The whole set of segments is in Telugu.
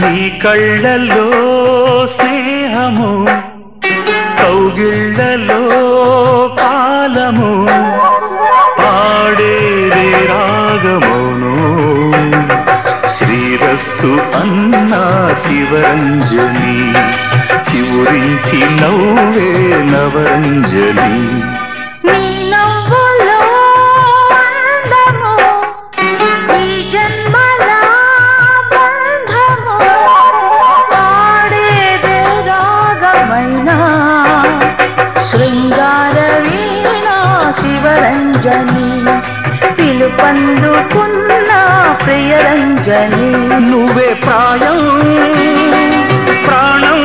నీ కళ్ళలో స్నేహము, కౌగిళ్ళలో కాలము, పాడేరే రాగమౌను శ్రీరస్తు అన్నా శివరంజని, చివురించి నవ్వే నవరంజని. నీ నవ్వులో అందము, ఈ జన్మల బంధము, పాడేదే రాగమైన శృంగార వీణ శివరంజని, పిలుపందుకున్న ప్రియరంజని. నువ్వే ప్రాయం ప్రాణం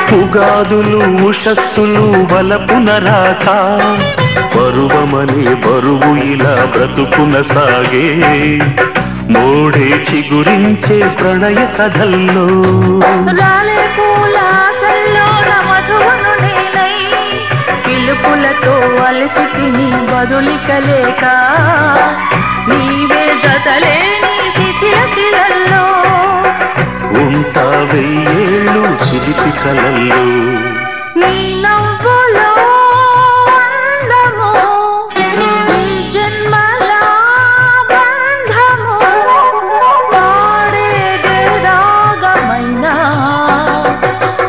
పుగాదులు ఉషస్సులు వలపున రాక, పరువమనే బరువు ఇలా బ్రతుకున సాగే, మోడే చిగురించే ప్రణయ కథల్లో రాలే పూలాసల్లో మధువును నేనై, పిలుపులతో అలసి తిని బదులికలేక, నీవే జతలేని శిథిల శిలల్లో ఉంటా వెయ్యేళ్ళు చిలిపి కలల్లో. నీ నవ్వులో అందము, ఈ జన్మల బంధము, పాడేదే రాగమైన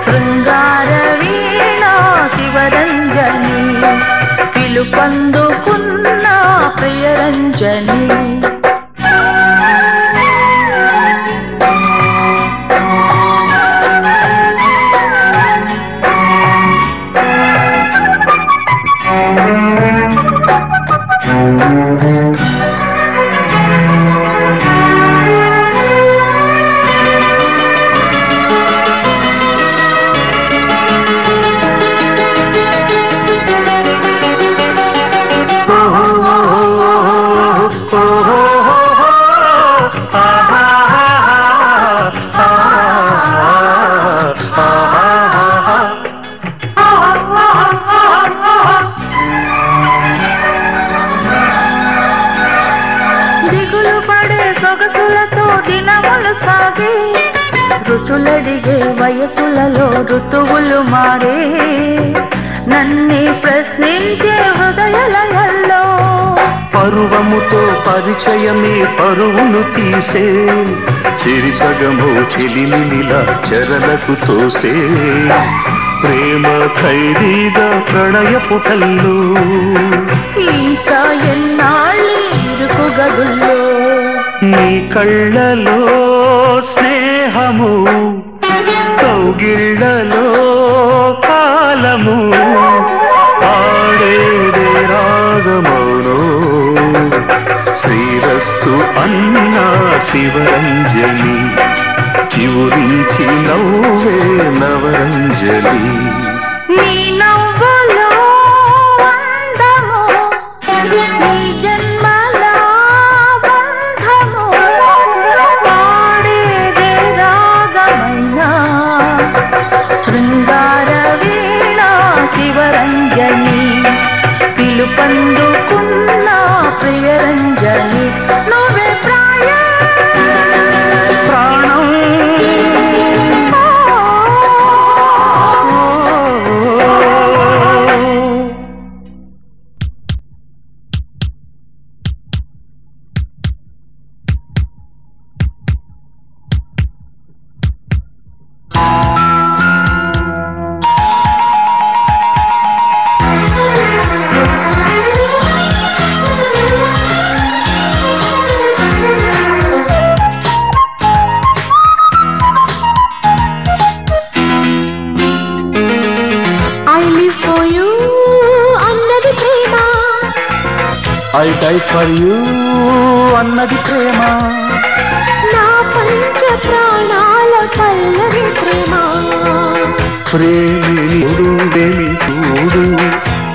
శృంగార వీణ శివరంజని, పిలుపందుకున్న ప్రియరంజని. దిగులు పడే సొగసులతో దినములు సాగే, రుచులడిగే వయసులలో ఋతువులు మారే, నన్నే ప్రశ్నించే హృదయలయల్లో పరువముతో పరిచయమే పరువును తీసే, చిరిసగము చిలిమిలిలా చెరలకు తోసే, ప్రేమ ఖైదీగా ప్రణయపు కల్లు ఇంకా ఎన్నాళ్ళి ఇరుకు గదుల్లో. నీ కళ్ళలో స్నేహము, కౌగిళ్ళలో కాలము, పాడేదే రాగమౌను శ్రీరస్తు అన్నా శివరంజని, చివురించి నవ్వే నవరంజని. నీ నవ్వులో అందము, ఈ జన్మల బంధము, పాడేదే రాగమైన శృంగార వీణ శివరంజని, పిలుపందుకున్న ప్రియరంజని. నువ్వే ప్రాయం ప్రాణం ఐ డై ఫర్ యూ అన్నది ప్రేమ, నా పంచ ప్రాణాల పల్లవి ప్రేమ. ప్రేమిని చూడు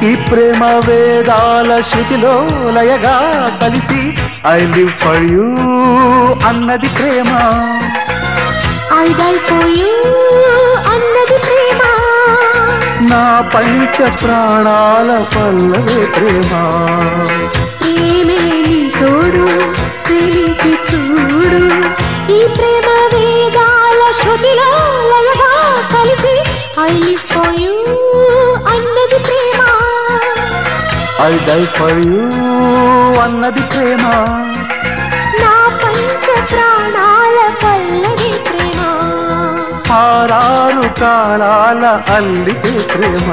ఈ ప్రేమ వేదాల శృతిలో లయగా కలిసి ఐ లివ్ ఫర్ యూ అన్నది ప్రేమ, ఐ డై ఫర్ యూ అన్నది ప్రేమ. నా పంచ ప్రాణాల పల్లవి ప్రేమ. ప్రేమే నీ తోడు ప్రేమించి చూడు ఈ ప్రేమ వేదాల శృతిలో లయగా కలిసి ఐ లివ్ ఫర్ యూ అన్నది ప్రేమ, ఐ డై ఫర్ యూ అన్నది ప్రేమ. నా పంచ ప్రాణాల పల్లవి ప్రేమ. ఆరారు కాలాల అల్లికే ప్రేమ.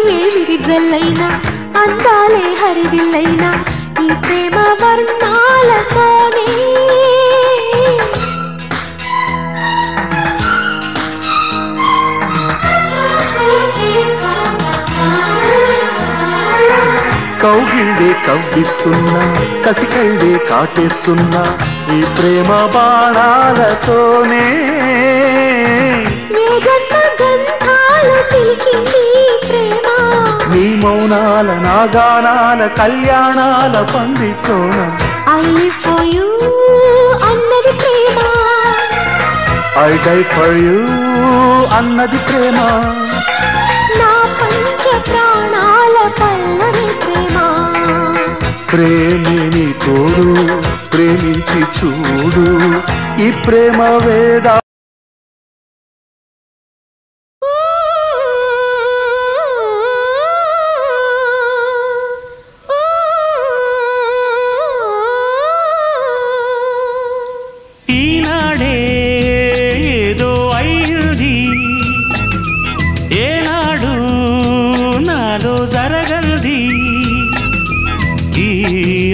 విరిగల్లైనా అందాలే హరివిల్లైనా ఈ ప్రేమ వర్ణాలతోనే కౌగిళ్ళే కవ్విస్తున్నా కసికళ్ళే కాటేస్తున్నా ఈ ప్రేమ బాణాలతోనే చిలికింది ప్రేమ. నీ మౌనాల నాగానాల కళ్యాణాల పండితోనం ఐ లివ్ ఫర్ యూ అన్నది ప్రేమ, ఐ డై ఫర్ యూ అన్నది ప్రేమ. నా పంచ ప్రాణాల పల్లవి ప్రేమ. ప్రేమిని తోడు ప్రేమించి చూడు ఈ ప్రేమ వేదా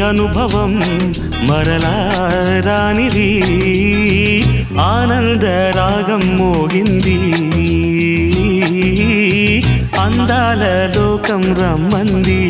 అనుభవం మరలా రానిది ఆనంద రాగం మోగింది అందాల లోకం రమ్మంది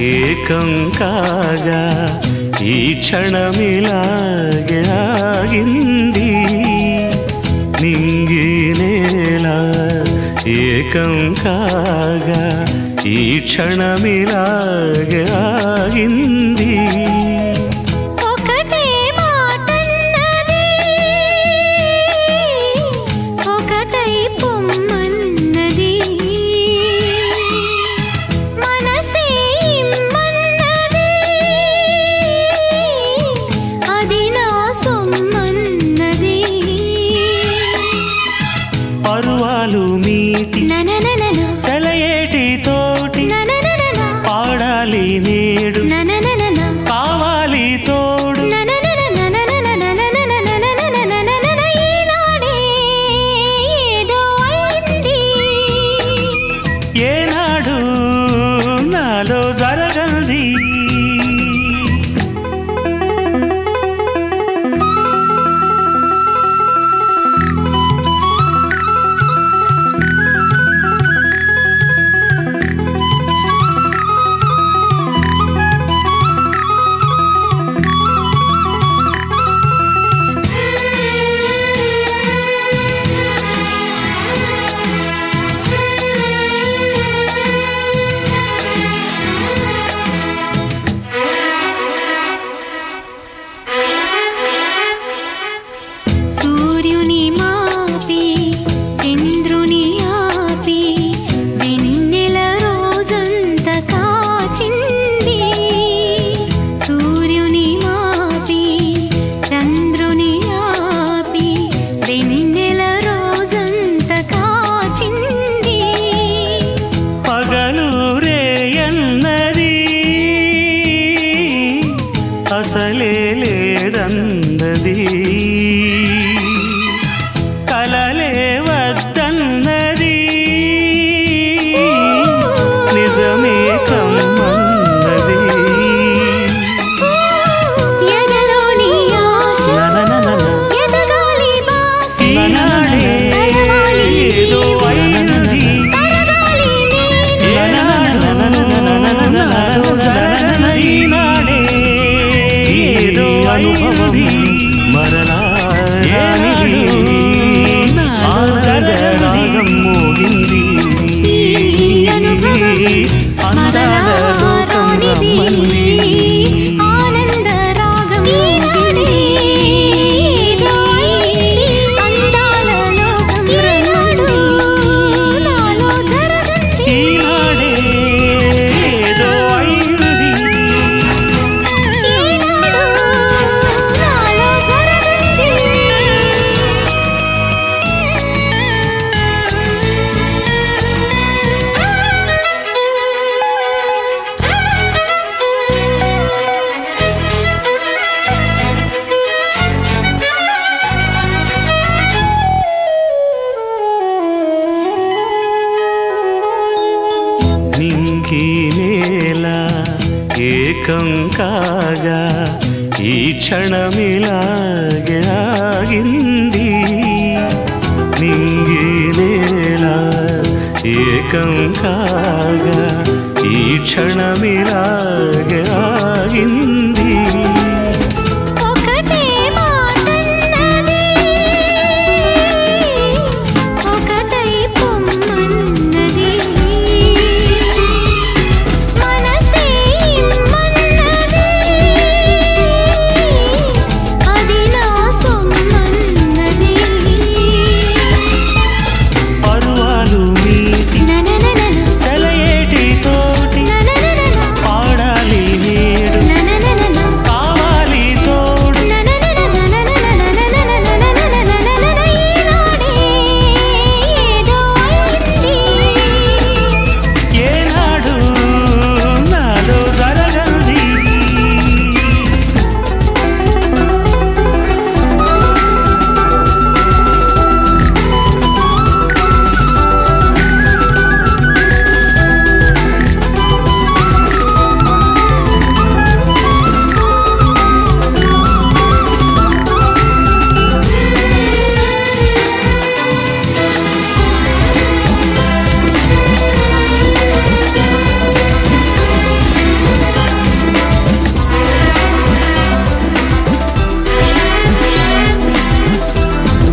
ఏకం కాగా ఈ క్షణమిలాగే ఆగింది నింగి నేల ఏకం కాగా ఈ క్షణమిలాగే ఆగింది పరువాలు మీటి సెలయేటి తోటి పాడాలి నేడు కావాలి తోడు ఏనాడు నాలో జరగంది అసలే లేదన్నది కలలే వద్దన్నది నిజమే కమ్మన్నది ఎదలోని ఆశ ఎదగాలి బాస ఈనాడే ఏదో అయింది ఈనాడే ఏదో అయింది మరలా రాగం మోగింది అందాల లోకం రమ్మంది ఆనంద రాగం అందాల లోకం రమ్మంది నాలో జరగంది ఈనాడే ఏదో అయింది ఈనాడు నాలో జరగంది నింగి నేల ఏకం కాగా ఈ క్షణమిలాగే ఆగింది నింగి నేల ఏకం కాగా ఈ క్షణమిలాగే ఆగింది ఒకటే మాటన్నది ఒకటై పొమ్మన్నది మనసే ఇమ్మన్నది అది నా సొమ్మన్నది పరువాలు మీటి ననననన సెలయేటి తోటి ననననన పాడాలి నేడు ననననన కావాలి తోడు ఏనాడు నాలో జరగంది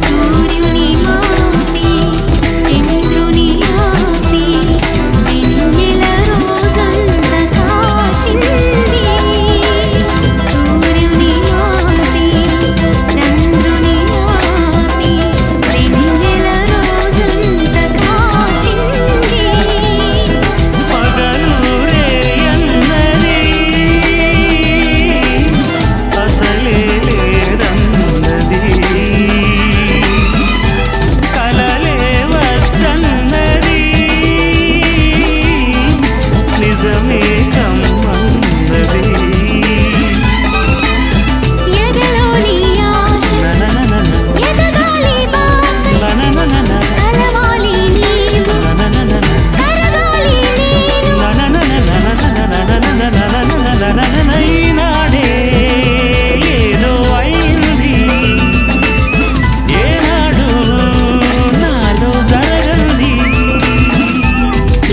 సూర్యుని ఆపి చంద్రుని ఆపి వెన్నెల రోజంత కాచింది సూర్యుని ఆపి చంద్రుని ఆపి వెన్నెల రోజంత కాచింది పగలు రేయన్నది అసలే లేదన్నది కలలే వద్దన్నది నిజమే కమ్మన్నది ఎదలోని ఆశ ననననన ఎదగాలి బాస ననననన కలవాలి నీవు ననననన కరగాలి నేను ఈనాడే ఏదో అయింది ఏనాడు నాలో జరగంది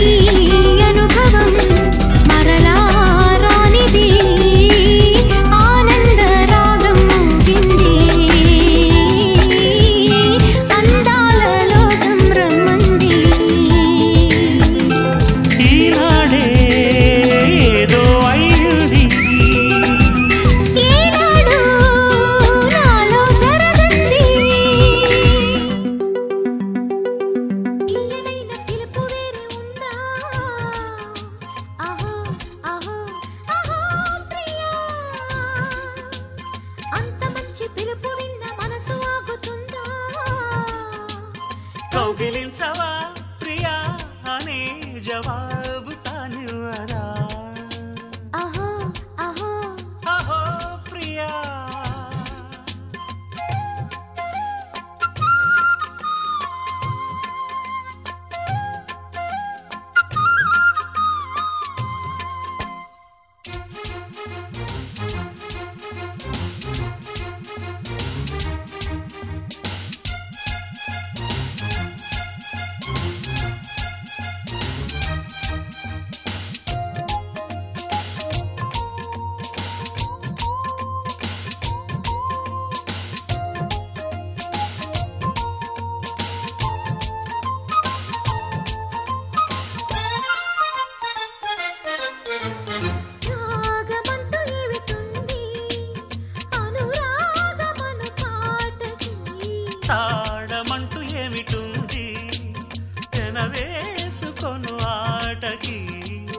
ఈ అనుభవం మరలా రానిది ఆనంద రాగం మోగింది అందాల లోకం రమ్మంది ఈనాడే ఏదో అయింది ఏనాడు నాలో జరగంది తీయనైన పిలుపు వేరే ఉందా అహో అహో అహో ప్రియా అంత మంచి పిలుపు విన్న మనసు ఆగుతుందా కౌగిలించవా ప్రియా అనే జవాబు తానివ్వదా అహో అహో అహో ప్రియా కొను ఆటకి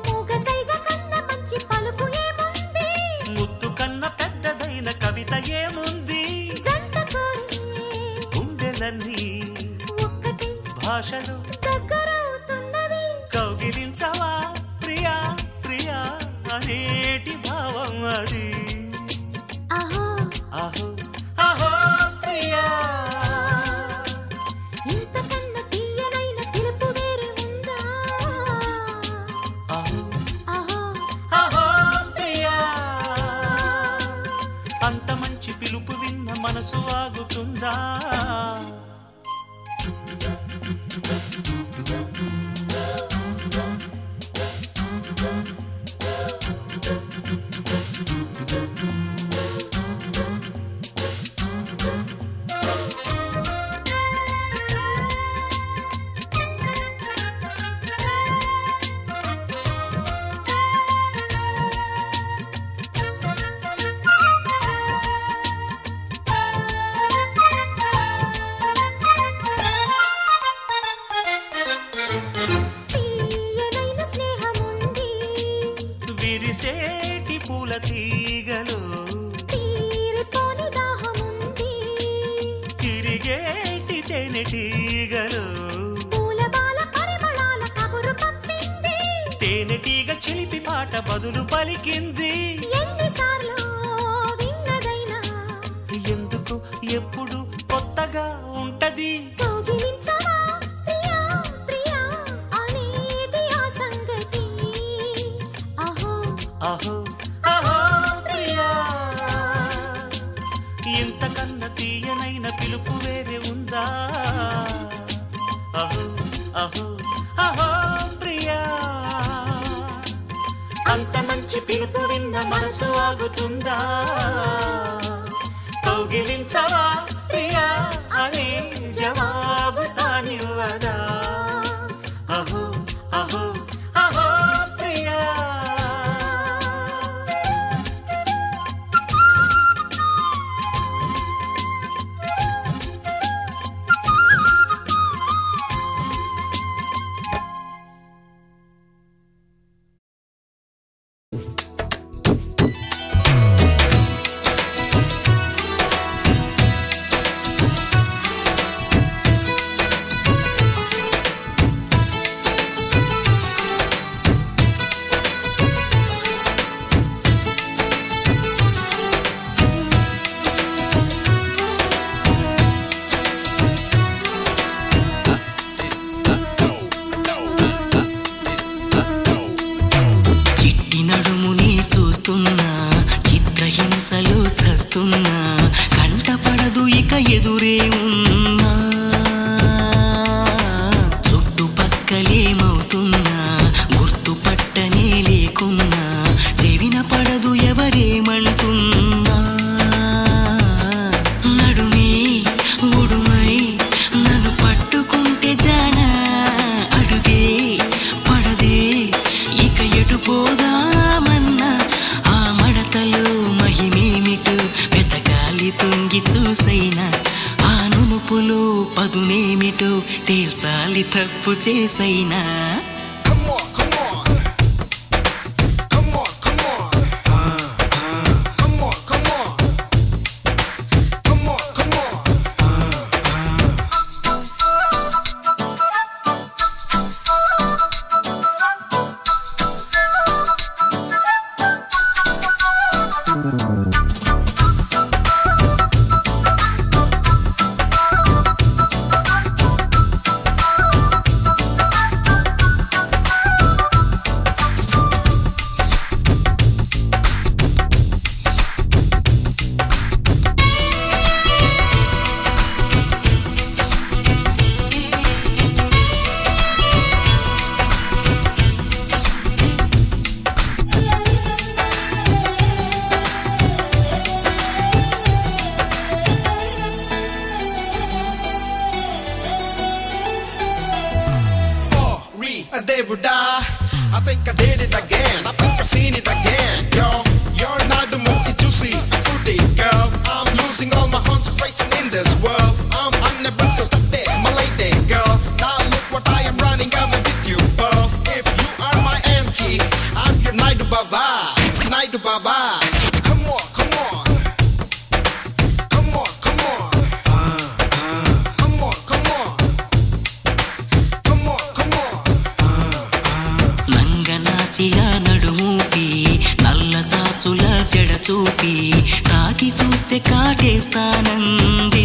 మూగసైగ కన్న మంచి పలుకు ఏముంది ముద్దు కన్న పెద్దదైన కవిత ఏముంది జంట కోరి గుండెలన్నీ ఒక్కటి భాషలు దగ్గరవుతున్నవి కౌగిలించవా ప్రియా ప్రియా అనేటి భావం అది అహో అహో అహో ప్రియా ఇంతకన్నా తీయనైన పిలుపు వేరే ఉందా అహో అహో అహో ప్రియా అంత మంచి పిలుపు విన్న మనసు ఆగుతుందా తీయనైన స్నేహముంది విరిసేటి పూల తీగలు తీరిపోని దాహముంది తిరిగేటి తేనెటీగలు పూలబాల పరిమళాల కబురు పంపింది తేనెటీగ చిలిపి పాట బదులు పలికింది ఎన్నిసార్లు విన్నదైనా ఎందుకు ఎప్పుడు కొత్తగా ఉంటది కౌగిలించవా ప్రియా ప్రియా అనేది ఆ సంగతి అహో అహో అహో ప్రియా ఇంతకన్నా తీయనైన పిలుపు వేరే ఉందా అహో అహో అహో ప్రియా అంత మంచి పిలుపు విన్న మనసు ఆగుతుందా కౌగిలించవా ప్రియా అనే జవాబు తానివ్వదా అహో అహో అహో ప్రియా చిట్టి నడుముని చూస్తున్నా చిత్రహింసలు చస్తున్నా కంటపడదు ఇక ఎదురే ఉన్నా చుట్టుపక్కలేమవుతున్నా గుర్తుపట్టనే లేకున్నా చెవిన పడదు ఎవరేమంటున్నా నడుమే ఉడుమై నన్ను పట్టుకుంటే జానా అడుగే పడదే ఇక ఎటు పోదామన్నా ఆ మడతలు మహిమేమిటు వెతకాలి తుంగి చూసైనా ఆ నునుపులు పదునేమిటో తేల్చాలి తప్పు చేసైనా Come on, come on. Come on, come on. Come on, come on. Come on, come on. I think I did it again. I think I seen it again. Yo, you're not the movie to see. Fruity girl, I'm losing all my concentration in this world. I'm unable to stop there, my lady girl. Now look what I am running. I'm with you, but కాసుల జడ చూపి తాకి చూస్తే కాటేస్తానంది